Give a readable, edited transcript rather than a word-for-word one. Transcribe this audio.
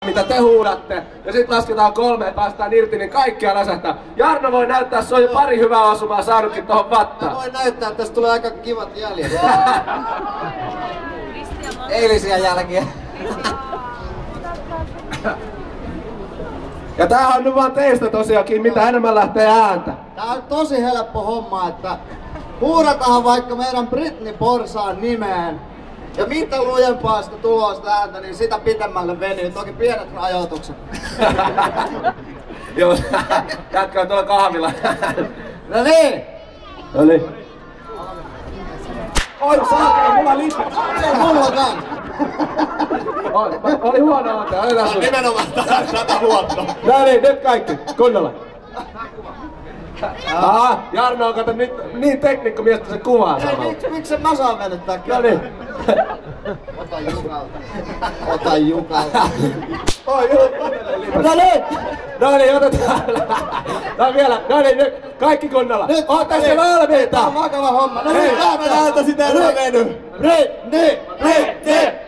mitä te huudatte. Ja sit lasketaan 3 ja päästään irti, niin kaikkia läsähtää. Jarno voi näyttää, se on jo pari hyvää osumaa saanutkin tohon vattaan. Voin näyttää, että tästä tulee aika kivat jäljet. Eilisiä jälkiä. Ja tämähän on nyt vaan teistä tosiaankin, mitä enemmän lähtee ääntä. Tää on tosi helppo homma, että huudataan vaikka meidän Britney Porsaan nimeen. Ja mitä lujempaa sitä tuloa sitä ääntä, niin sitä pitemmälle venyy. Toki pienet rajoitukset. Joo, jätkä on tuolla kahvilla. No niin! No niin. Oi saakeli, mulla lippis. Se on mulla kans. Oli huono ote, otetaan sun. Nimenomaan tätä huonoa. No niin, nyt kaikki, kunnolla. Aha, Jarno on kato nyt niin teknikkomies, että se kuvaa samalla. Miksi mä saan venyttää? No niin. Ota Jukalta. Ota Jukalta. Oi Jukka. No niin. No niin, otetaan. No vielä, no niin, nyt kaikki kunnolla. Ootte se valmiita? Tää on vakava homma. No niin, mä näytän sitä enää veny. Britney!